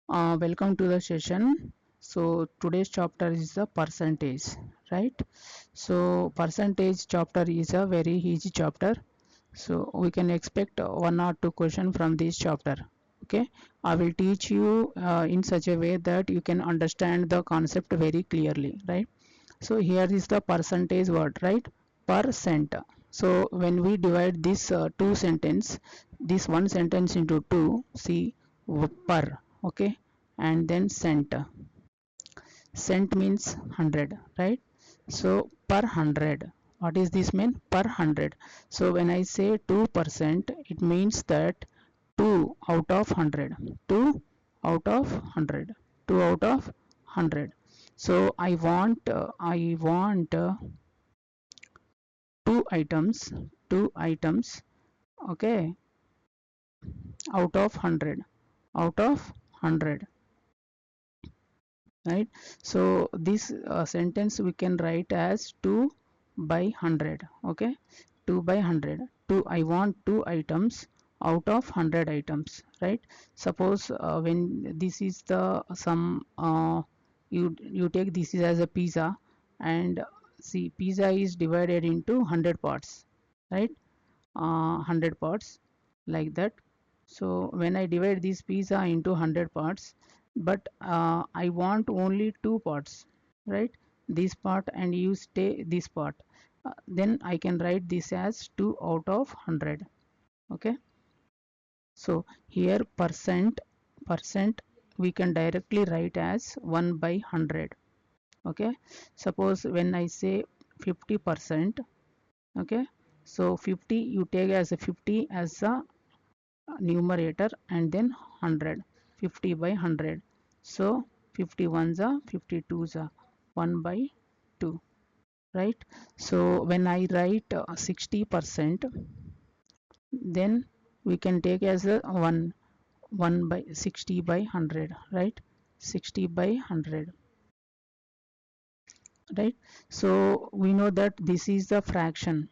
Welcome to the session. So today's chapter is the percentage, right? So percentage chapter is a very easy chapter. So we can expect one or two question from this chapter. Okay, I will teach you in such a way that you can understand the concept very clearly, right? So here is the percentage word, right? Percent. So when we divide this two sentence, this one sentence into two, see per, okay, and then cent. Cent means 100, right? So per 100. What is this mean? Per 100. So when I say 2%, it means that 2 out of 100. 2 out of 100. 2 out of 100. So I want two items, okay, out of 100. Out of 100, right? So this sentence we can write as 2 by 100, okay? 2 by 100. 2, I want two items out of 100 items, right? Suppose when this is the some you take this is as a pizza, and see pizza is divided into 100 parts, right? 100 parts, like that. So when I divide this pizza into 100 parts, but I want only two parts, right? This part and you stay this part, then I can write this as 2 out of 100, okay? So here percent we can directly write as 1 by 100, okay? Suppose when I say 50%, okay, so 50 you take as a 50 as a numerator, and then 100, 50 by 100. So 51s are 52s are 1 by 2, right? So when I write 60%, then we can take as a 1 by 60 by 100, right? 60 by 100, right? So we know that this is the fraction,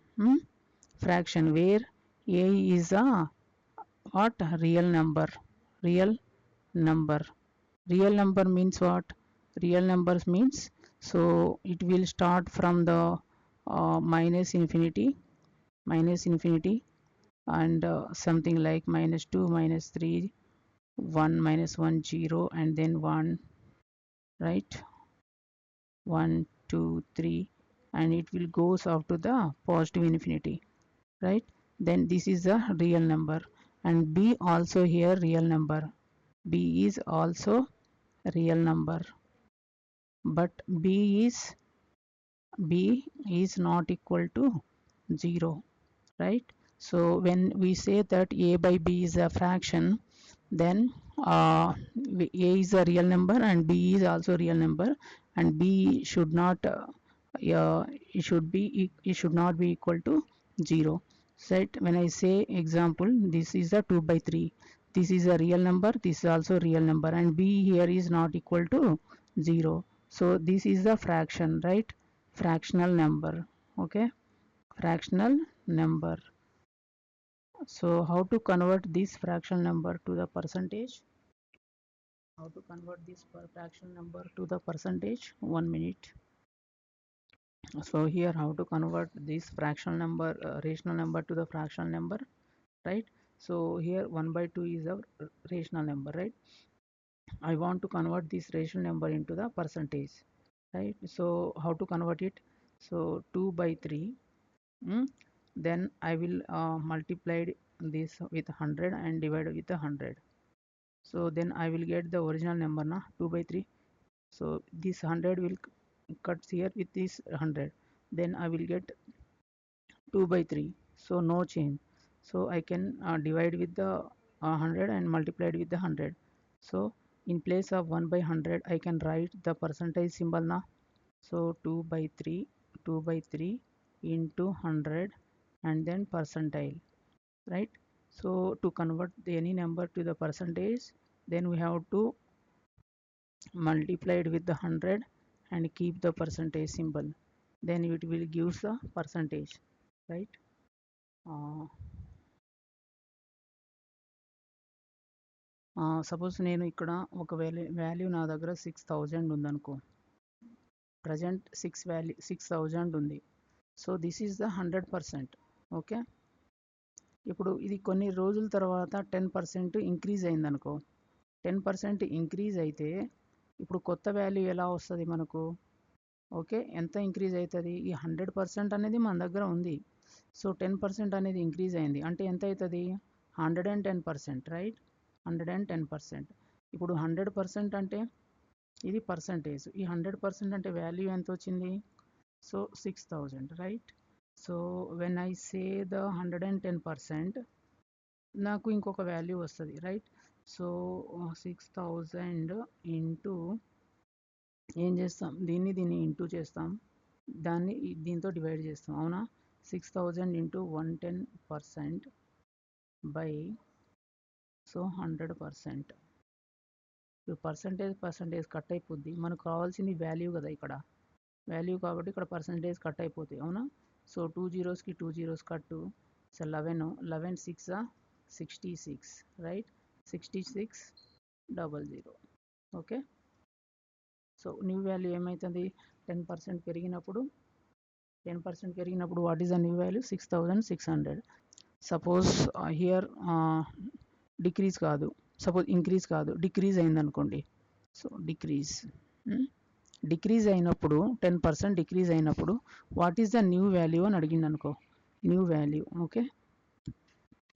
fraction where a is a what? Real number. Real number. Real number means what? Real numbers means, so it will start from the minus infinity, and something like minus 2, minus 3, 1, minus 1, 0, and then 1, right? 1, 2, 3, and it will goes up to the positive infinity, right? Then this is a real number, and b also here real number. B is also real number, but b is not equal to 0, right? So when we say that a by b is a fraction, then a is a real number and b is also real number, and b should not it should not be equal to 0, right? When I say example, this is a 2 by 3, this is a real number, this is also real number, and b here is not equal to 0. So this is the fraction, right? Fractional number, okay? Fractional number. So how to convert this fractional number to the percentage? How to convert this fractional number to the percentage? 1 minute. So here how to convert this fractional number, rational number to the fractional number, right? So here 1 by 2 is a rational number, right? I want to convert this rational number into the percentage, right? So how to convert it? So 2 by 3, then I will multiply this with 100 and divide with 100. So then I will get the original number na 2 by 3. So this 100 will cuts here with this 100, then I will get 2 by 3, so no change. So I can divide with the 100 and multiplied with the 100. So in place of 1 by 100 I can write the percentage symbol now. So 2 by 3, 2 by 3 into 100, and then percentile, right? So to convert any number to the percentage, then we have to multiply it with the 100 and keep the percentage symbol, then it will give the percentage, right? uh, suppose నేను ఇక్కడ ఒక value నా దగ్గర 6000 ఉందనుకో, present 6000 ఉంది. So this is the 100%. Okay, ఇప్పుడు ఇది కొన్ని రోజుల తర్వాత 10% ఇంక్రీజ్ అయిందనుకో, 10% ఇంక్రీజ్ అయితే ఇప్పుడు కొత్త వాల్యూ ఎలా వస్తుంది మనకు? ఓకే, ఎంత ఇంక్రీజ్ అవుతుంది? ఈ 100% అనేది మన దగ్గర ఉంది. సో 10% అనేది ఇంక్రీజ్ అయింది అంటే ఎంత అవుతుంది? 110%, రైట్? 110%. ఇప్పుడు 100% అంటే ఇది పర్సంటేజ్, ఈ 100% అంటే వాల్యూ ఎంత వచ్చింది? So 6000, right? So when I say the 110%, నాకు ఇంకొక వాల్యూ వస్తుంది, రైట్? సో 6000 ఇంటూ ఏం చేస్తాం, దీన్ని ఇంటూ చేస్తాం, దాన్ని దీంతో డివైడ్ చేస్తాం, అవునా? 6000 into 110% by so 100%. Percentage cut అయిపోద్ది, మనకు కావాల్సింది వాల్యూ కదా, ఇక్కడ వాల్యూ కాబట్టి ఇక్కడ పర్సంటేజ్ కట్ అయిపోతాయి, అవునా? సో 2 zeros కి 2 zeros కట్టు. So 11 6 66, right? 6600. Okay, so new value ఏమవుతుంది? 10% పెరిగినప్పుడు what is the new value? 6600. Suppose here decrease కాదు, సపోజ్ ఇంక్రీజ్ కాదు, డిక్రీజ్ అయిందనుకోండి. సో డిక్రీజ్ అయినప్పుడు 10% డిక్రీజ్ అయినప్పుడు what is the new value అని అడిగింది అనుకో, new value. Okay,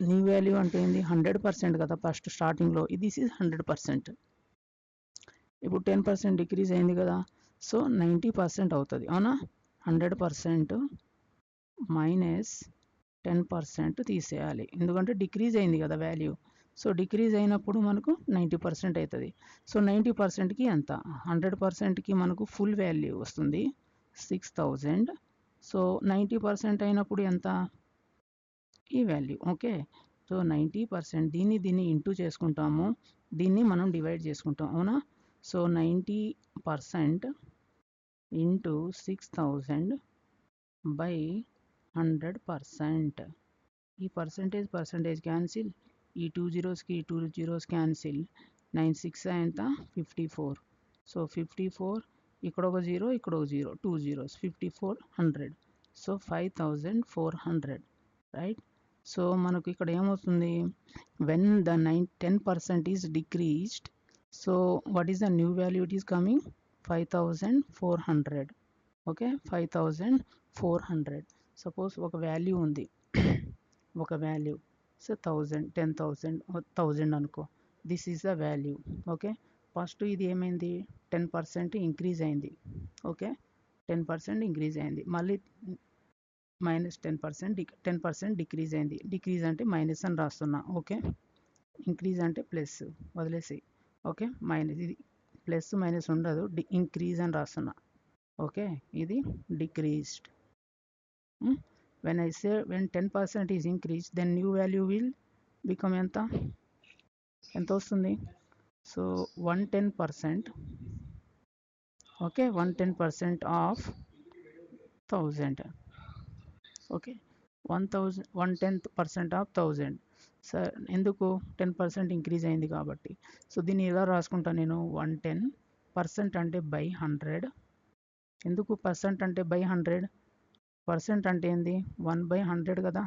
new value అంటే ఏంది? 100% కదా ఫస్ట్ స్టార్టింగ్లో, దిస్ ఈజ్ 100%. ఇప్పుడు 10% డిక్రీజ్ అయింది కదా, సో 90% అవుతుంది, అవునా? 100% మైనస్ 10% తీసేయాలి, ఎందుకంటే డిక్రీజ్ అయింది కదా వాల్యూ. సో డిక్రీజ్ అయినప్పుడు మనకు 90% అవుతుంది. సో 90%కి ఎంత? 100%కి మనకు ఫుల్ వాల్యూ వస్తుంది 6000. సో 90% అయినప్పుడు ఎంత? ఈ వాల్యూ. ఓకే, సో 90% దీన్ని ఇంటూ చేసుకుంటాము, దీన్ని మనం డివైడ్ చేసుకుంటాం, అవునా? So 90% into 6000 by 100%. ఈ పర్సంటేజ్ క్యాన్సిల్, ఈ 2 zeros కి 2 zeros క్యాన్సిల్, 9 6 ఎంత? 54. సో 54, ఇక్కడ ఒక 0, ఇక్కడ ఒక 0, 2 zeros, 5400. So 5400, right? సో మనకు ఇక్కడ ఏమవుతుంది? When the 10% is decreased, so what is the new value it is coming? 5400. Okay, 5400. Suppose ఒక వాల్యూ ఉంది, ఒక వాల్యూ, సో 1000, 10,000, 1000 అనుకో, this is the value. Okay, first ఇది ఏమైంది? 10% ఇంక్రీజ్ అయింది. ఓకే, 10% ఇంక్రీజ్ అయింది, మళ్ళీ మైనస్ 10% డిక్రీజ్ అయింది. డిక్రీజ్ అంటే మైనస్ అని రాస్తున్నా. ఓకే, ఇంక్రీజ్ అంటే ప్లస్, వదిలేసి. ఓకే, మైనస్, ఇది ప్లస్ మైనస్ ఉండదు, ఇంక్రీజ్ అని రాస్తున్నా. ఓకే, ఇది decreased. when I say when 10% is increased, then new value will become ఎంత వస్తుంది? So 110%. Okay, 110% of 1000. Okay, 110% of 1000. Sir ఎందుకు? 10% ఇంక్రీజ్ అయింది కాబట్టి. సో దీన్ని ఎలా రాసుకుంటాను నేను? 110% అంటే బై 100. ఎందుకు పర్సెంట్ అంటే బై 100? పర్సెంట్ అంటే ఏంది? 1/100 కదా.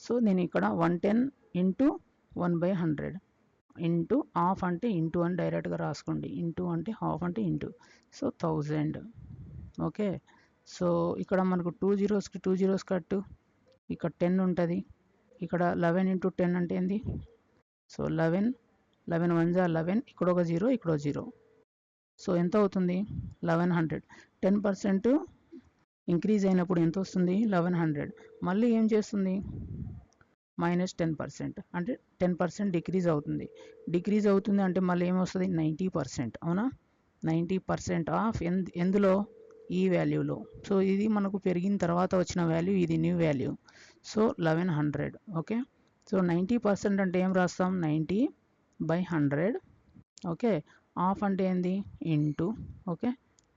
సో నేను ఇక్కడ 110 ఇంటూ 1/100 ఇంటూ హాఫ్ అంటే ఇంటూ అని డైరెక్ట్గా రాసుకోండి. ఇంటూ అంటే హాఫ్ అంటే ఇంటూ, సో 1000. ఓకే, సో ఇక్కడ మనకు 2 zeros కి 2 zeros కట్టు, ఇక్కడ 10 ఉంటుంది, ఇక్కడ 11 ఇంటూ 10 అంటే ఏంది? సో 11 1 11, ఇక్కడ ఒక 0, ఇక్కడ ఒక 0. సో ఎంత అవుతుంది? 1100. 10% ఇంక్రీజ్ అయినప్పుడు ఎంత వస్తుంది? 1100. మళ్ళీ ఏం చేస్తుంది? మైనస్ 10%, అంటే 10% డిక్రీజ్ అవుతుంది. డిక్రీజ్ అవుతుంది అంటే మళ్ళీ ఏమొస్తుంది? 90%, అవునా? 90% ఆఫ్ ఎందులో? ఈ వాల్యూలో. సో ఇది మనకు పెరిగిన తర్వాత వచ్చిన వాల్యూ, ఇది new value. So 1100. Okay, so 90% అంటే ఏం రాస్తాం? 90/100. ఓకే, హాఫ్ అంటే ఏంది? ఇంటూ. Okay,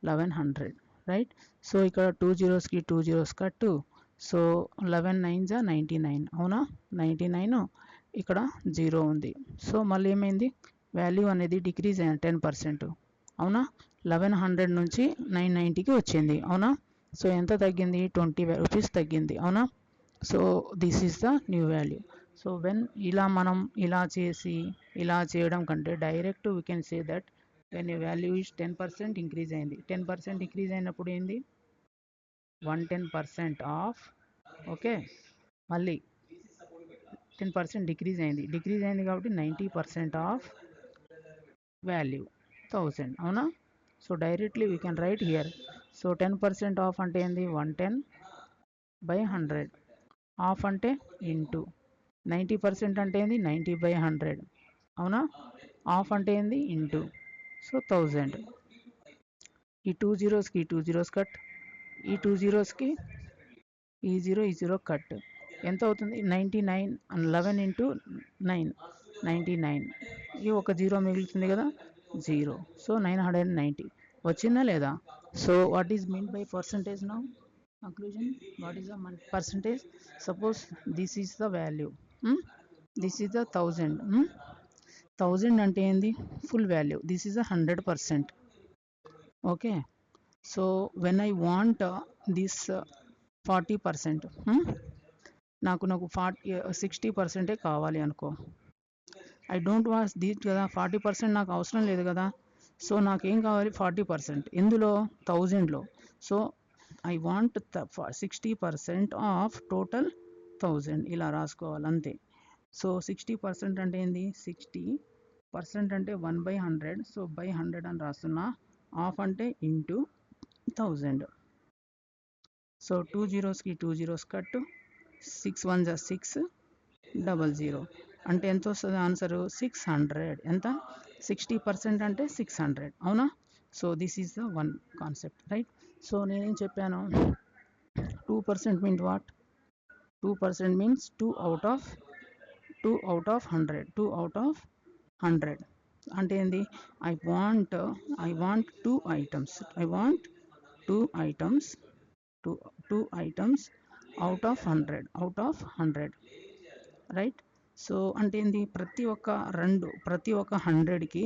1100, right? సో ఇక్కడ 2 zeros కి 2 zeros కట్టు, సో 11 9 99, అవునా? 99 ఇక్కడ 0 ఉంది. సో మళ్ళీ ఏమైంది, వాల్యూ అనేది డిక్రీజ్ అయింది 10%. అవునా, 1100 నుంచి 990కి వచ్చింది. అవునా, సో ఎంత తగ్గింది, 20 రూపీస్ తగ్గింది. అవునా, so this is the new value. So when ఇలా మనం ఇలా చేసి ఇలా చేయడం కంటే direct we can say that when a value is 10% increase అయింది. 10% ఇంక్రీజ్ అయినప్పుడు ఏంది, 110% ఆఫ్. ఓకే, మళ్ళీ 10% డిక్రీజ్ అయింది కాబట్టి 90% ఆఫ్ వాల్యూ 1000. అవునా, so directly we can write here. So 10% of అంటే ఏంది, 110/100. ఆఫ్ అంటే ఇంటూ 90% అంటే ఏంది, 90/100. అవునా, ఆఫ్ అంటే ఏంది, ఇంటూ. సో 1000. ఈ 2 zeros కట్, ఈ 2 zeros ఈ 0 కట్. ఎంత అవుతుంది, 99. 11 ఇంటూ 9 99. ఈ ఒక 0 మిగులుతుంది కదా, 0. సో 990 వచ్చిందా లేదా. So what is mean by percentage now, conclusion, what is the percentage. Suppose this is the value, this is the 1000. 1000 అంటే ఏంది, full value. This is a 100%. okay, so when I want this 40%, నాకు 60% కావాలి అనుకో. I don't want this కదా, 40% నాకు అవసరం లేదు కదా. సో నాకేం కావాలి, 40%. ఎందులో, 1000లో. So I want 60% of total 1000. ఇలా రాసుకోవాలి అంతే. సో 60% అంటే ఏంది, 60% అంటే 1/100. సో బై 100 అని రాస్తున్నా. ఆఫ్ అంటే ఇంటూ 1000. So 2 zeros cut, 6 1 6 00. అంటే ఎంత వస్తుంది ఆన్సరు, 600. ఎంత, 60% అంటే 600. అవునా, so this is the one concept, right. So నేనేం చెప్పాను, 2% means what, 2% means 2 out of 100. 2 out of 100 అంటే ఏంది, I want 2 items. I want 2 items, 2 items out of 100. Right. So అంటే ఏంది, ప్రతి ఒక్క 100కి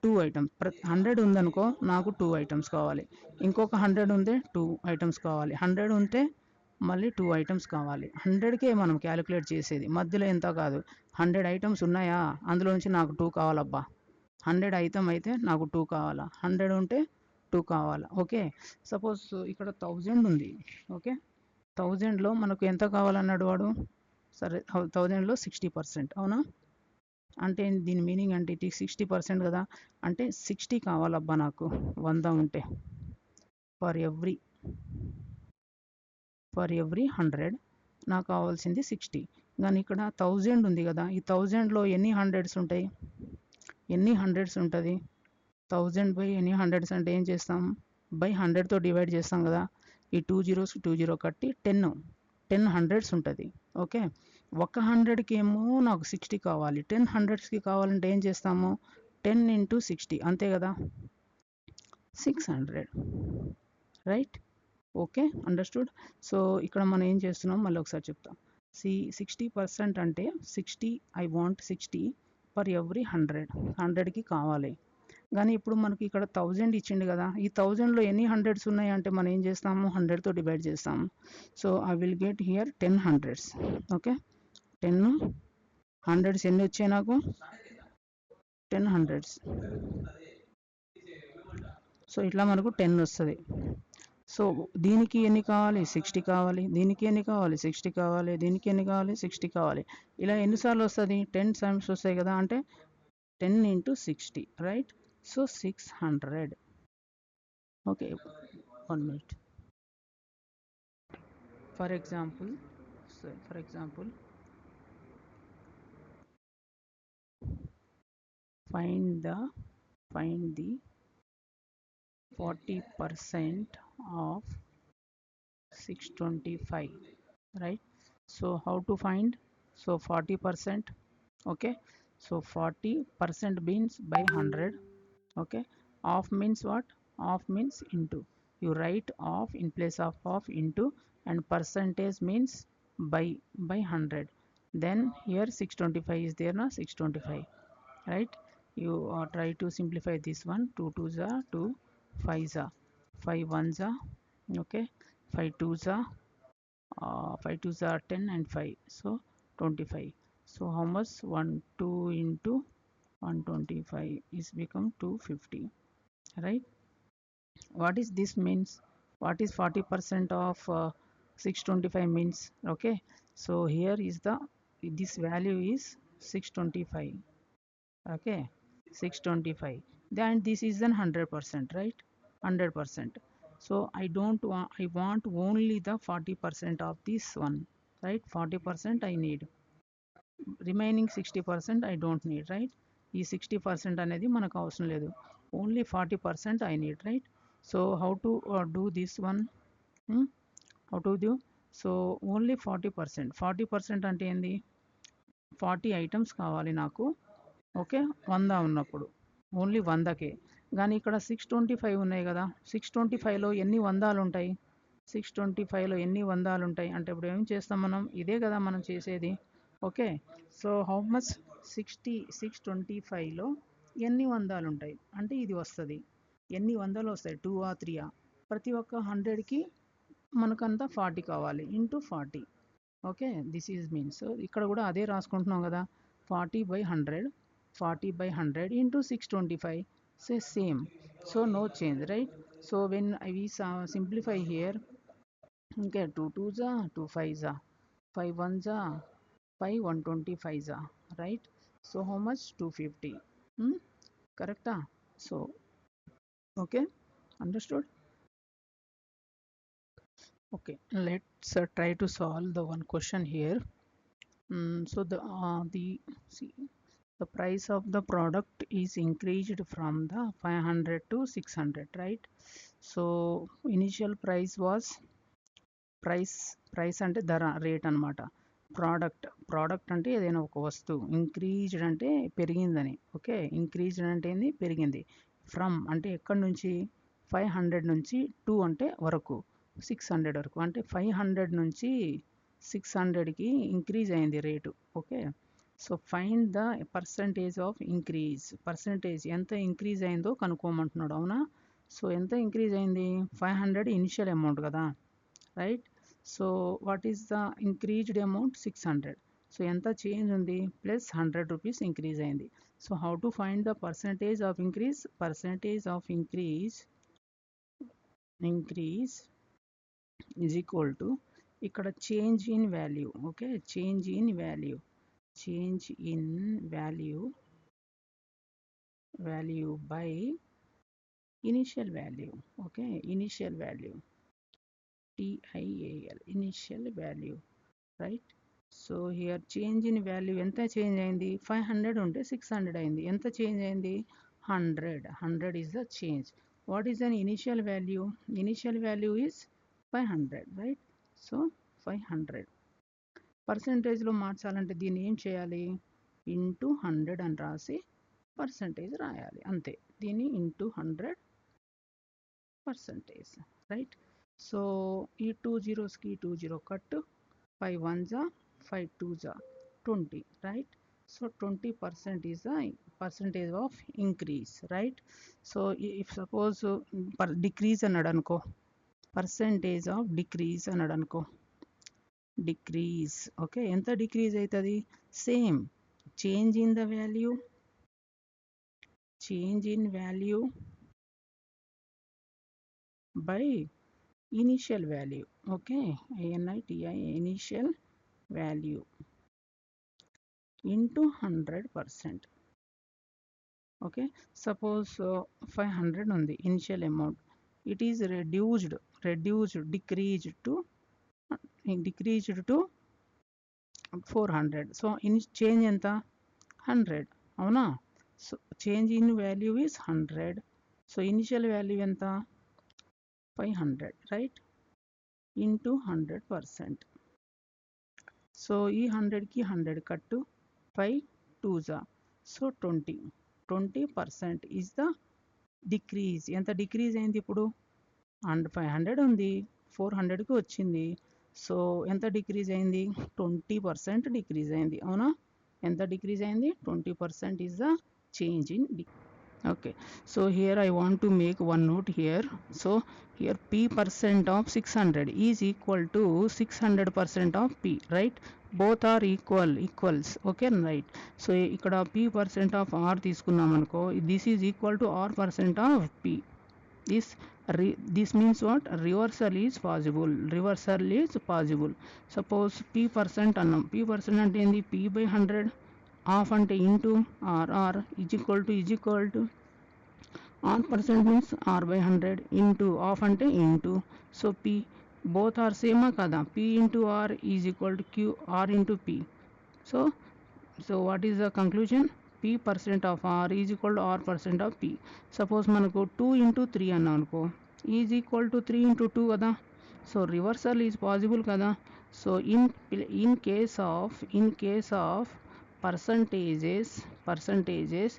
2 items. 100 ఉందనుకో, నాకు 2 items కావాలి. ఇంకొక 100 ఉంటే 2 items కావాలి. 100 ఉంటే మళ్ళీ 2 items కావాలి. 100కే మనం క్యాలిక్యులేట్ చేసేది, మధ్యలో ఎంత కాదు. 100 items ఉన్నాయా, అందులో నుంచి నాకు 2 కావాలబ్బా. 100 item అయితే నాకు 2 కావాలా, 100 ఉంటే 2 కావాలా. ఓకే, సపోజ్ ఇక్కడ 1000 ఉంది. ఓకే, 1000లో మనకు ఎంత కావాలన్నాడు వాడు. సరే, 1000లో 60%. అవునా, అంటే దీని మీనింగ్ అంటే ఇది 60% కదా, అంటే 60 కావాలబ్బా నాకు. 100 ఉంటే ఫర్ ఎవ్రీ 100 నాకు కావాల్సింది 60. కానీ ఇక్కడ 1000 ఉంది కదా, ఈ 1000లో ఎన్ని హండ్రెడ్స్ ఉంటాయి, ఎన్ని హండ్రెడ్స్ ఉంటుంది. 1000 బై ఎన్ని హండ్రెడ్స్ అంటే ఏం చేస్తాం, బై 100తో డివైడ్ చేస్తాం కదా. ఈ 2 zeros 2 కట్టి 10 హండ్రెడ్స్ ఉంటుంది. ఓకే, ఒక 100కి ఏమో నాకు 60 కావాలి. 10 హండ్రెడ్స్కి కావాలంటే ఏం చేస్తాము, 10 ఇంటూ 60 అంతే కదా, 600. రైట్. Okay, understood. సో ఇక్కడ మనం ఏం చేస్తున్నాం మళ్ళీ ఒకసారి చెప్తాం. 60% అంటే 60, ఐ వాంట్ 60 ఫర్ ఎవ్రీ 100కి కావాలి. కానీ ఇప్పుడు మనకి ఇక్కడ 1000 ఇచ్చిండు కదా, ఈ 1000లో ఎన్ని హండ్రెడ్స్ ఉన్నాయి అంటే మనం ఏం చేస్తాము, 100తో డివైడ్ చేస్తాము. So I will get here 10 hundreds. Okay, 10 hundreds ఎన్ని వచ్చాయి నాకు, 10 హండ్రెడ్స్. సో ఇట్లా మనకు 10 వస్తుంది. సో దీనికి ఎన్ని కావాలి, 60 కావాలి. దీనికి ఎన్ని కావాలి, 60 కావాలి. దీనికి ఎన్ని కావాలి, 60 కావాలి. ఇలా ఎన్నిసార్లు వస్తుంది, 10 టైమ్స్ వస్తాయి కదా, అంటే 10 into 60. Right. So 600. Okay, 1 minute. For example find the 40% of 625. right. So how to find, so 40%. okay, so 40% means by 100. okay, off means what, off means into. You write off in place of into, and percentage means by 100. then here 625 is there now, 625, right? You try to simplify this one. 2 2s are 2, 5s are 5 1s are, okay, 5 2s are 5 2s are 10 and 5, so 25. So how much? 1 2 into 125 is become 250, right? What is this means? What is 40% of 625 means? Okay, so here is the, this value is 625, okay, 625, then this is then 100%, right? 100%. So I don't want, I want only the 40% of this one, right? 40% I need, remaining 60% I don't need, right? ఈ 60% అనేది మనకు అవసరం లేదు, only 40% I need, right? So how to do this one? How to do? So only 40%. 40% అంటే ఏంది? 40 items కావాలి నాకు, okay, 100 ఉన్నప్పుడు ఓన్లీ 100కే. కానీ ఇక్కడ 625 ఉన్నాయి కదా, 625లో ఎన్ని వందాలు ఉంటాయి? 625లో ఎన్ని వందాలు ఉంటాయి అంటే ఇప్పుడు ఏం చేస్తాం మనం? ఇదే కదా మనం చేసేది, ఓకే. So how much? 625లో ఎన్ని వందాలు ఉంటాయి అంటే ఇది వస్తుంది. ఎన్ని వందలు వస్తాయి? 2 ఆ 3 ఆ? ప్రతి ఒక్క 100కి మనకంతా 40 కావాలి, into 40, okay. This is means, ఇక్కడ కూడా అదే రాసుకుంటున్నాం కదా, 40/100, 40/100 into 625, say same, so no change, right? So when we simplify here, okay, 2 2s are 2 5s are 5 1s are 5 125s are, right? So how much? 250. Correct? So okay, understood? Okay, let's try to solve the one question here. So see, the price of the product is increased from the 500 to 600, right? So initial price was, price అంటే ధర, rate అనమాట. Product అంటే ఏదైనా ఒక వస్తువు, increased అంటే పెరిగిందని, okay. Increased అంటే ఏంది? పెరిగింది. ఫ్రమ్ అంటే ఎక్కడి నుంచి? 500 నుంచి 2 అంటే వరకు, 600 వరకు, అంటే 500 నుంచి 600కి ఇంక్రీజ్ అయింది రేటు, okay. So find the percentage of increase. Percentage ఎంత ఇంక్రీజ్ అయిందో కనుక్కోమంటున్నాడు, అవునా? సో ఎంత ఇంక్రీజ్ అయింది? 500 ఇనిషియల్ అమౌంట్ కదా, right? So what is the increased amount? 600. So ఎంత చేంజ్ ఉంది? ప్లస్ 100 రూపీస్ ఇంక్రీజ్ అయింది. So how to find the percentage of increase? Percentage of increase is equal to, ఇక్కడ change in value, okay, change in value by initial value, okay, initial value, TIAL, initial value, right? So here change in value ఎంత change అయింది? 500 ఉంటే 600 అయింది, ఎంత change అయింది? 100 is the change. What is an initial value? Initial value is 500, right? So 500. పర్సంటేజ్లో మార్చాలంటే దీన్ని ఏం చేయాలి? ఇంటూ 100 అని రాసి పర్సంటేజ్ రాయాలి, అంతే. దీన్ని ఇంటూ 100%, రైట్? సో ఈ 2 zeros కి 2 0 cut, 5 1s are 5 2s are 20, right? So 20% is the percentage of increase, right? So if suppose decrease అన్నాడు అనుకో, పర్సంటేజ్ ఆఫ్ డిక్రీజ్ అన్నాడు అనుకో, డిక్రీజ్, ఓకే, ఎంత డిక్రీజ్ అవుతుంది? Same, change in the value, change in value by initial value, okay, ANITI, initial value into 100%, okay. Suppose 500 ఉంది initial amount, it is decreased to 400. So change ఎంత? 100, అవునా? So change in value is 100. So initial value ఎంత? 500, right? Into 100%. So ఈ 100కి 100 కట్టు, 5 2s are, so 20% is the decrease. ఎంత decrease అయింది ఇప్పుడు? 500 ఉంది, 400కి వచ్చింది. సో ఎంత డిక్రీజ్ అయింది? 20% డిక్రీజ్ అయింది. అవునా? ఎంత డిక్రీజ్ అయింది? 20% is the change in okay. So here I want to make one note here. So here p% of 600 is equal to 600% of p, right? Both are equals, okay, right? So ikkada p% of r తీసుకున్నాం అనుకో, this is equal to r% of p. This means what? Reversal is possible. Reversal is possible. Suppose p% అన్నాం. p% అంటే ఏంది? p by 100 half అంటే into r is equal to r percent means r by 100 into half ante into, so p both are same kada, p into r is equal to q r into p. So what is the conclusion? p% of r is equal to r percent of p. Suppose manaku 2 into 3 anna anuko is equal to 3 into 2 kada, so reversal is possible kada. So in case of percentages,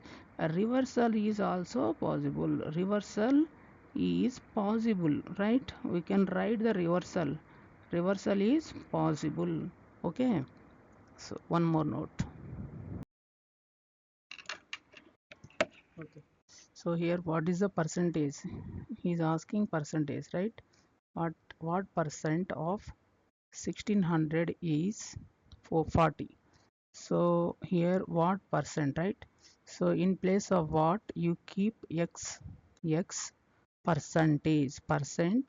reversal is also possible. Reversal is possible, right? We can write the reversal is possible. Okay, so one more note. Okay, so here what is the percentage? He is asking percentage, right? What percent of 1600 is 40? So here what percent, right? So in place of what, you keep x percentage, percent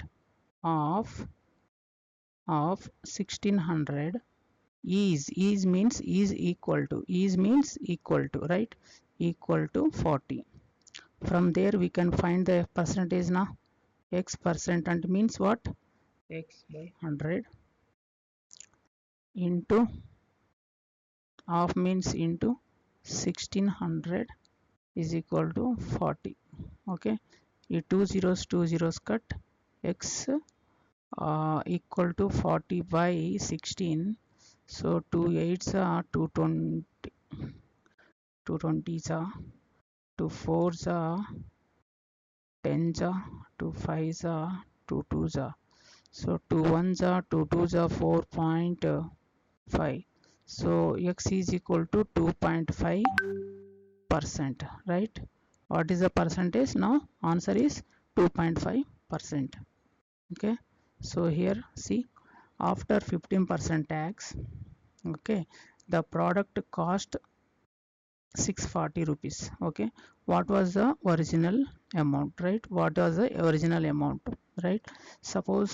of 1600 is means is equal to, right? Equal to 40. From there we can find the percentage now. X percent and means what? X by 100 into half means into 1600 is equal to 40. Okay, the two zeros cut, x equal to 40 by 16. So 2 8s are 220, 220s are 2 4s are 10s are 2 5s are 2 2s are, so 2 1s are 2 2s are 4.5. So x is equal to 2.5%, right? What is the percentage now? Answer is 2.5%. Okay, so here see, after 15% tax, okay, the product cost 640 rupees. Okay, what was the original amount, right? What was the original amount, right? Suppose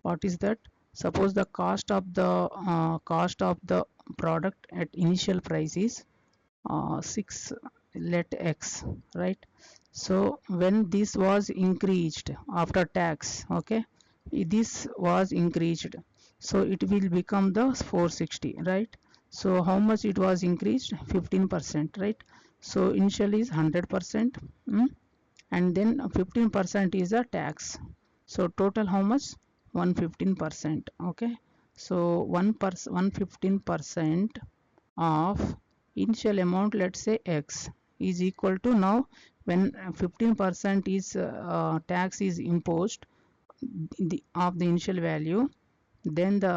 what is that? Suppose the cost of the product at initial price is 6, let x, right? So when this was increased after tax, okay, this was increased, so it will become the 460, right? So how much it was increased? 15%, right? So initially is 100%, and then 15% is a tax, so total how much? 115%. Okay, so 115% of initial amount, let's say x, is equal to, now when 15% is tax is imposed of the initial value, then the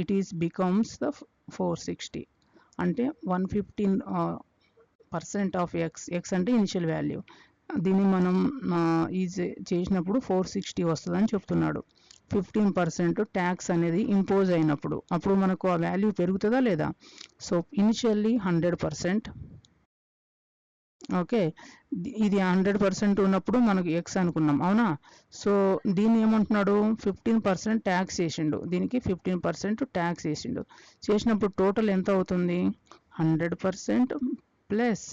it is becomes the 460, ante 115% of x ante initial value, దీన్ని మనం is చేసినప్పుడు 460 వస్తుందని చెప్తున్నాడు. 15% tax అనేది impose అయినప్పుడు, అప్పుడు మనకు ఆ వాల్యూ పెరుగుతుందా లేదా? సో ఇనిషియల్లీ 100%, ఓకే, ఇది 100% ఉన్నప్పుడు మనకు ఎక్స్ అనుకున్నాం, అవునా? సో దీన్ని ఏమంటున్నాడు? 15% ట్యాక్స్ చేసిండు, దీనికి 15% ట్యాక్స్ చేసినప్పుడు టోటల్ ఎంత అవుతుంది? 100% plus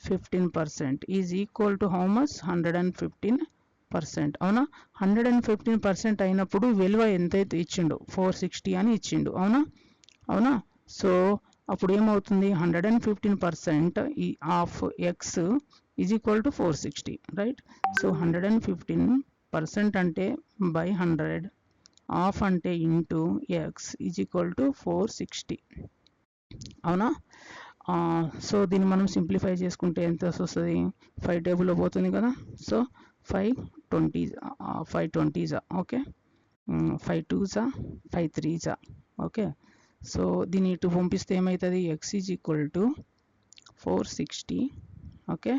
15% is equal to how much? 115%, అవునా? 115% అయినప్పుడు విలువ ఎంతైతే ఇచ్చిండు? 460 అని ఇచ్చిండు, అవునా? సో అప్పుడు ఏమవుతుంది? 115% of X is equal to 460, right? So 115% అంటే బై 100, ఆఫ్ అంటే into X is equal to 460, అవునా? సో దీన్ని మనం సింప్లిఫై చేసుకుంటే ఎంత వస్తుంది? 5 టేబుల్లో పోతుంది కదా. So 5 20s, 5 20s, okay, 5 2s, 5 3s, okay. So దీన్ని ఇటు పంపిస్తే ఏమవుతుంది, x is equal to 460, okay,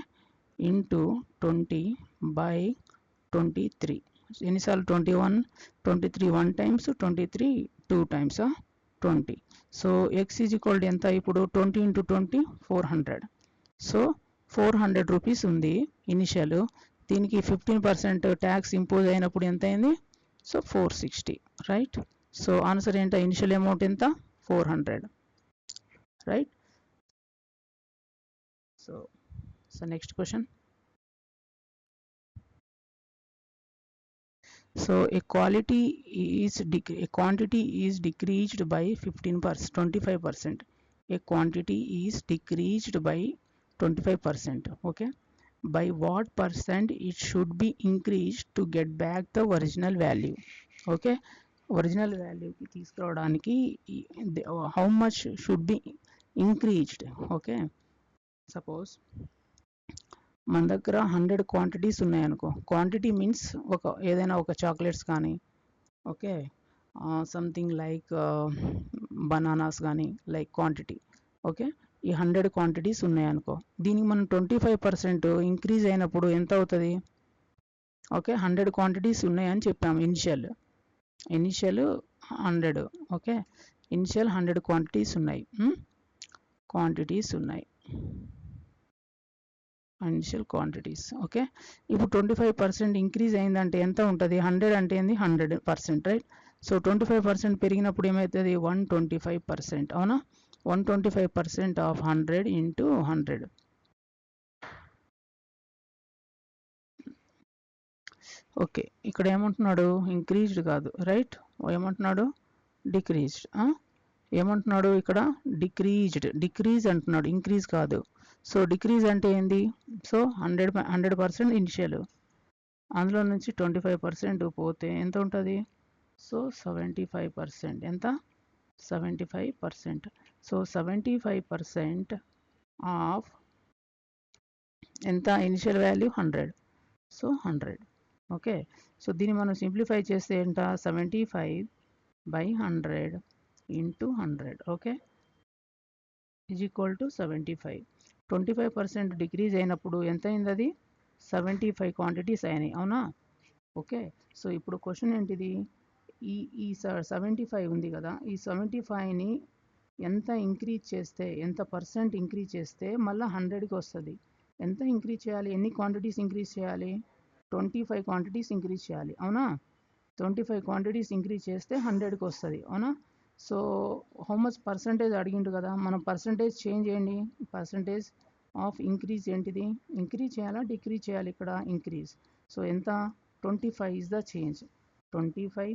into 20/23. ఎన్నిసార్లు 21, 23 1 times, 23 2 times 20. So x is equal to ఎంత ఇప్పుడు 20 ఇంటూ 20 400. సో 400 రూపీస్ ఉంది ఇనిషియల్, దీనికి 15% ట్యాక్స్ ఇంపోజ్ అయినప్పుడు ఎంత అయింది, సో 460, రైట్. సో ఆన్సర్ ఏంటో ఇనిషియల్ అమౌంట్ ఎంత 400, right. So next question. So a quantity is decreased by 15%, 25%. A quantity is decreased by 25%. Okay. By what percent it should be increased to get back the original value? Okay. Original value ki తీసుకురావడానికి how much should be increased? Okay. Suppose మన దగ్గర 100 quantities ఉన్నాయనుకో, quantity means ఏదైనా ఒక chocolates కానీ, okay, something like bananas కానీ, like quantity, okay. ఈ 100 quantities ఉన్నాయనుకో, దీనికి మనం 25% ఇంక్రీజ్ అయినప్పుడు ఎంత అవుతుంది, ఓకే. 100 క్వాంటిటీస్ ఉన్నాయని చెప్పాము ఇనిషియల్ 100, ఓకే. ఇనిషియల్ 100 క్వాంటిటీస్ ఉన్నాయి, ఇనిషియల్ క్వాంటిటీస్, ఓకే. ఇప్పుడు 25% ఇంక్రీజ్ అయిందంటే ఎంత ఉంటుంది, 100 అంటే ఏంది 100%, రైట్. సో 25% పెరిగినప్పుడు ఏమవుతుంది 125%, అవునా. 125% ఆఫ్ 100 ఇంటూ 100. ఓకే, ఇక్కడ ఏమంటున్నాడు ఇంక్రీజ్డ్ కాదు, రైట్. ఏమంటున్నాడు డిక్రీజ్డ్, ఏమంటున్నాడు ఇక్కడ డిక్రీజ్ అంటున్నాడు, ఇంక్రీజ్ కాదు. సో డిక్రీజ్ అంటే ఏంది, సో 100% ఇనిషియల్, అందులో నుంచి 25% పోతే ఎంత ఉంటుంది, సో 75%, ఎంత 75%. సో 75% ఆఫ్ ఎంత initial value 100, so 100, okay. So దీన్ని మనం సింప్లిఫై చేస్తే ఎంత 75/100 into 100, okay, is equal to 75. 25% decrease అయినప్పుడు ఎంత అయింది, అది 75 క్వాంటిటీస్ అయినాయి, అవునా. ఓకే. సో ఇప్పుడు క్వశ్చన్ ఏంటిది, ఈ 75 ఉంది కదా, ఈ 75ని ఎంత ఇంక్రీజ్ చేస్తే, ఎంత పర్సెంట్ ఇంక్రీజ్ చేస్తే మళ్ళీ 100కి వస్తుంది. ఎంత ఇంక్రీజ్ చేయాలి, ఎన్ని క్వాంటిటీస్ ఇంక్రీజ్ చేయాలి, 25 క్వాంటిటీస్ ఇంక్రీజ్ చేయాలి, అవునా. 25 క్వాంటిటీస్ ఇంక్రీజ్ చేస్తే 100కి వస్తుంది, అవునా. సో హౌ మచ్ పర్సంటేజ్ అడిగిండు కదా, మనం పర్సంటేజ్ చేంజ్ చేయండి. పర్సంటేజ్ ఆఫ్ ఇంక్రీజ్ ఏంటిది, ఇంక్రీజ్ చేయాలా డిక్రీజ్ చేయాలి, ఇక్కడ ఇంక్రీజ్. సో ఎంత 25 ఇస్ ద చేంజ్, 25.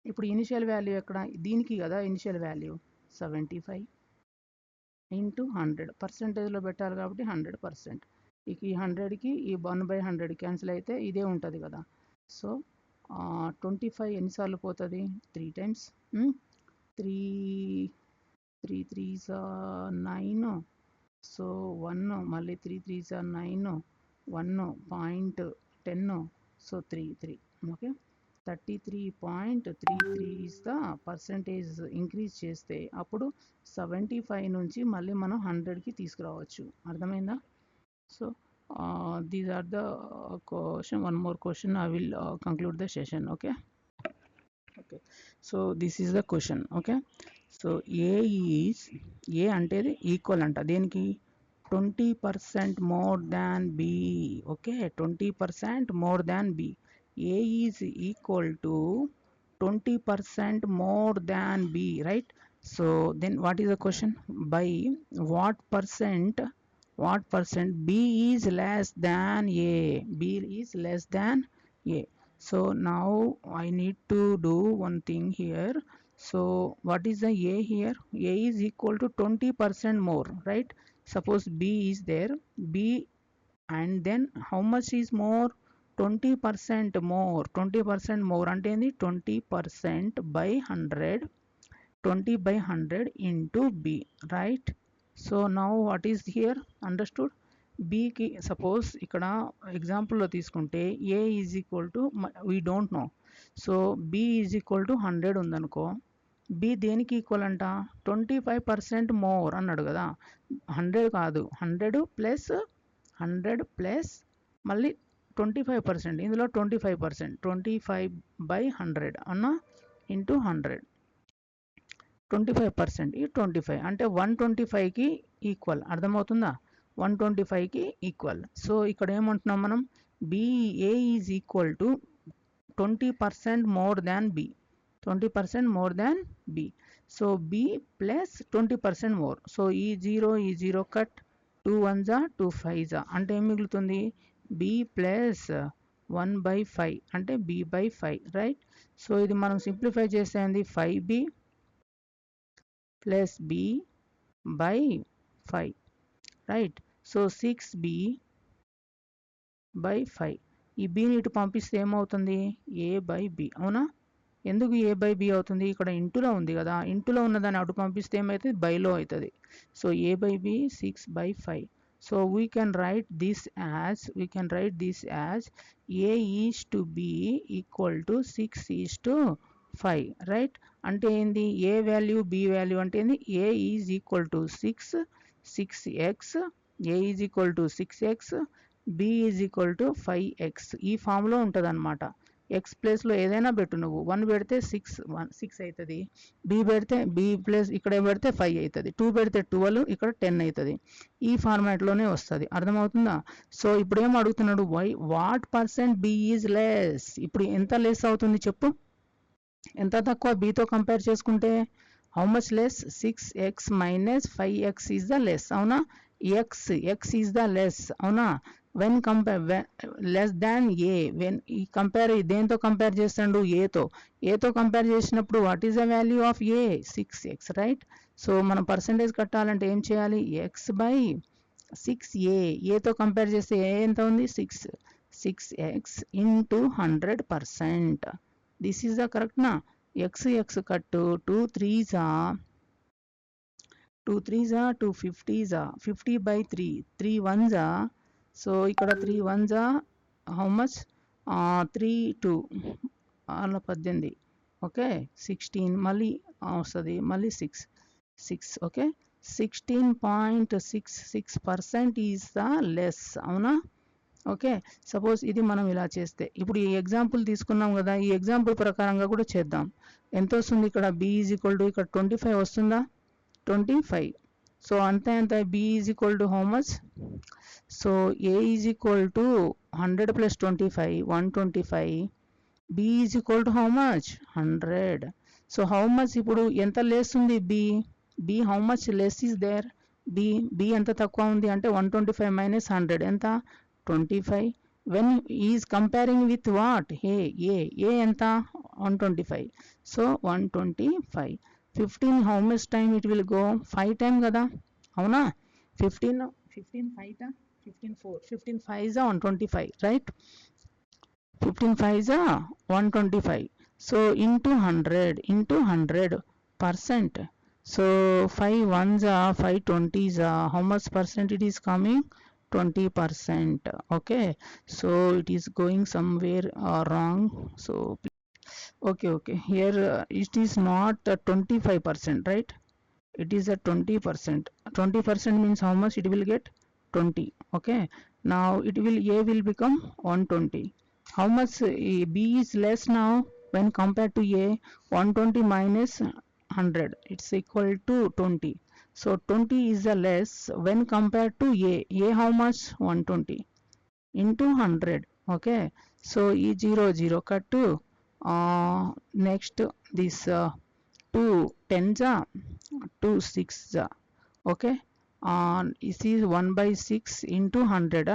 ఇప్పుడు ఇనిషియల్ వాల్యూ ఎక్కడ, దీనికి కదా ఇనిషియల్ వాల్యూ 75 ఇంటూ 100, పర్సంటేజ్లో పెట్టాలి కాబట్టి 100%. ఇక ఈ 100కి ఈ 1/100 క్యాన్సిల్ అయితే ఇదే ఉంటుంది కదా. సో 25 ఎన్నిసార్లు పోతుంది, 3 టైమ్స్, 3 3s 9, సో 1, మళ్ళీ 3 3s 9, 1.10, so 3, okay. 33.33 is the percentage increase చేస్తే అప్పుడు 75 నుంచి మళ్ళీ మనం 100కి తీసుకురావచ్చు, అర్థమైందా. So these are the question. One more question, I will conclude the session, okay. So this is the question, okay. So a అంటే equal అంట దేనికి, 20% more than b, okay, 20% more than b. a is equal to 20% more than b, right. So then what is the question, by what percent b is less than a, b is less than a. So now I need to do one thing here. So what is the a here, a is equal to 20% more, right. Suppose b is there, b, and then how much is more, 20% more. 20% more అంటే ఏంది 20%/100, 20/100 into b, right. So now what is here understood, బీకి suppose ఇక్కడ ఎగ్జాంపుల్లో తీసుకుంటే A is equal to we don't know. So B is equal to 100 ఉందనుకో, B దేనికి equal అంట 25% more అన్నాడు కదా. 100 కాదు, 100 ప్లస్ మళ్ళీ 25%, ఇందులో 25%, 25/100 అన్న ఇంటూ 100, 25% ఈ 25 అంటే 125కి ఈక్వల్. అర్థమవుతుందా? 125కి ఈక్వల్. సో ఇక్కడ ఏమంటున్నాం మనం, BA is equal to 20% more than B, 20% more than B. So B plus 20% more. So ఈ జీరో కట్, 2 1 జా 2 5 జా అంటే ఏం మిగులుతుంది, బి ప్లస్ 1/5 అంటే b/5, రైట్. సో ఇది మనం సింప్లిఫై చేసేది 5b plus b/5, right. So 6b/5. ఈ బిని ఇటు పంపిస్తే ఏమవుతుంది, a/b, అవునా? ఎందుకు a/b అవుతుంది, ఇక్కడ ఇంటూలో ఉంది కదా, ఇంటూలో ఉన్నదాన్ని అటు పంపిస్తే ఏమవుతుంది, బైలో అవుతుంది. So a/b 6/5. So we can write this as a is to b equal to 6:5, right. అంటే ఏంది, ఏ వాల్యూ బి వాల్యూ అంటే ఏంది, a is equal to 6x, a is equal to 6x, b is equal to 5x. ఈ ఫామ్లో ఉంటుంది అనమాట. X ప్లేస్లో ఏదైనా పెట్టు, నువ్వు 1 పెడితే 6 అవుతుంది, బి పెడితే బి ప్లస్ ఇక్కడ పెడితే 5 అవుతుంది, 2 పెడితే 12, ఇక్కడ 10 అవుతుంది. ఈ ఫార్మాట్లోనే వస్తుంది. అర్థమవుతుందా? సో ఇప్పుడు ఏం అడుగుతున్నాడు, what percent B is less. ఇప్పుడు ఎంత లెస్ అవుతుంది చెప్పు, ఎంత తక్కువ బీతో కంపేర్ చేసుకుంటే, how much less, 6x minus 5x is the less, అవునా? ఎక్స్ ఈజ్ ద లెస్, అవునా? When compare less than A, when ఈ కంపేర్ దేంతో కంపేర్ చేస్తాడు, ఏతో కంపేర్ చేసినప్పుడు what is the value of A, 6x, right. So మనం పర్సంటేజ్ కట్టాలంటే ఏం చేయాలి, x/6a, ఏతో కంపేర్ చేస్తే ఏ ఎంత ఉంది, 6x into 100%. This is the correct నా. x కట్టు, 2 3s 250s 50/3, 3 1s. సో ఇక్కడ 3 1s హౌ మచ్, 3 2 18, ఓకే 16, మళ్ళీ వస్తుంది, మళ్ళీ 6 ఓకే. 16.66% ఈజ్ ద లెస్, అవునా? ఓకే. సపోజ్ ఇది మనం ఇలా చేస్తే, ఇప్పుడు ఈ ఎగ్జాంపుల్ తీసుకున్నాం కదా, ఈ ఎగ్జాంపుల్ ప్రకారంగా కూడా చేద్దాం. ఎంత వస్తుంది ఇక్కడ, బి ఈజ్ ఈక్వల్ టు ఇక్కడ 25 వస్తుందా, 25. సో అంతే ఎంత, B is equal to how much, so A is equal to 100 plus 25 125, B is equal to how much 100. So how much, ఇప్పుడు ఎంత లెస్ ఉంది B how much less is there, B ఎంత తక్కువ ఉంది అంటే 125 మైనస్ 100 ఎంత, 25. When is comparing with what, A ఎంత 125. So 125. 15 how much time it will go, 5 time కదా, అవునా? 15 15 5s 125, right. 15 5s 125. So into 100%. So 5 1s 5 20s, how much percent it is coming, 20%. okay, so it is going somewhere wrong. So okay, here it is not 25%, right? It is a 20%. 20% means how much it will get, 20. okay, now it will, a will become 120. How much b is less now when compared to a, 120 minus 100, it's equal to 20. So 20 is the less when compared to a how much, 120 into 100. okay, so e 0 cut to next this 2 10s 2 6s. okay, this is 1/6 into 100,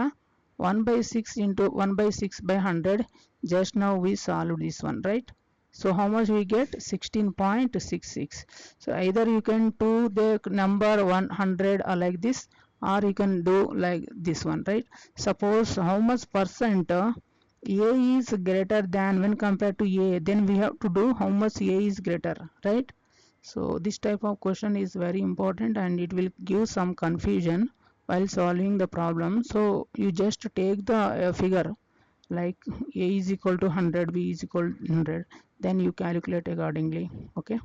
1/6 into 1/6/100. just now we solved this one, right? So how much we get, 16.66. so either you can do the number 100 or like this, or you can do like this one, right? Suppose how much percent a is greater than when compared to a, then we have to do how much a is greater, right? So this type of question is very important and it will give some confusion while solving the problem. So you just take the figure like a is equal to 100, b is equal to 100, then you calculate accordingly. Okay,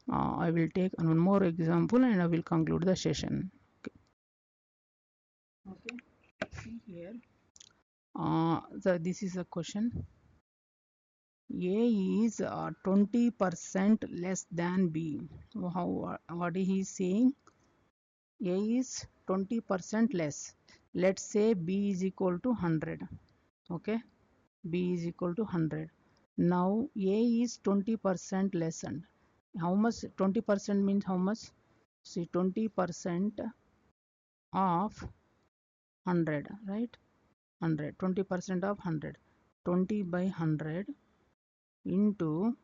I will take one more example and I will conclude the session. Okay, see here, this is a question. A is 20% less than B. What he is saying? A is 20% less. Let's say B is equal to 100. Okay, B is equal to 100. Now A is 20% lessened. How much? 20% means how much? See, 20% of 100, right? 100. 20% of 100. 20 by 100 into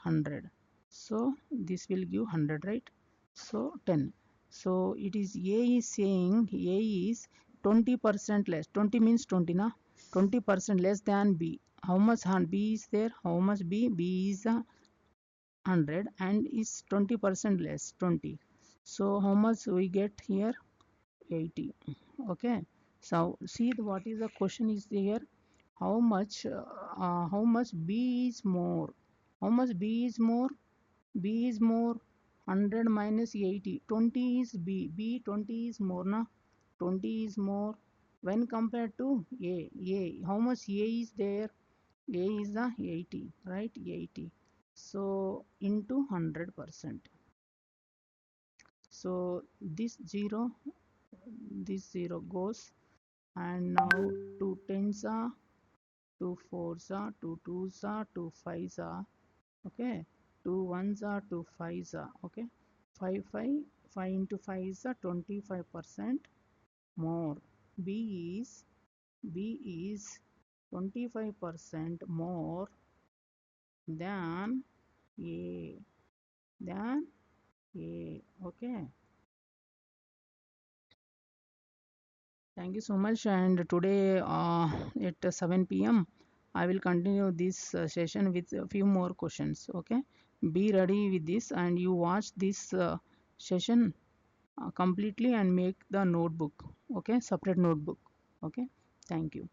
100. So this will give 100, right? So 10. So it is A is saying A is 20% less. 20 means 20 na? 20% less than B. How much B is there? How much B? B is 100 and is 20% less, 20. So how much we get here? 80. Okay. So see what is the question is there? How much B is more? How much B is more? B is more. 100 minus 80. 20 is B. B 20 is more na? 20 is more when compared to A. A. How much A is there? A is the 80, right? 80. So into 100%. So this 0 goes, and now 2 tens are, 2 fours are, 2 twos are, 2 fives are. Okay, 2 ones are, 2 fives are. Okay, 5 into 5 is 25% more. B is 25% more than A, than A. Okay, thank you so much. And today at 7 p.m. I will continue this session with a few more questions. Okay, be ready with this and you watch this session completely and make the notebook. Okay, separate notebook. Okay, thank you.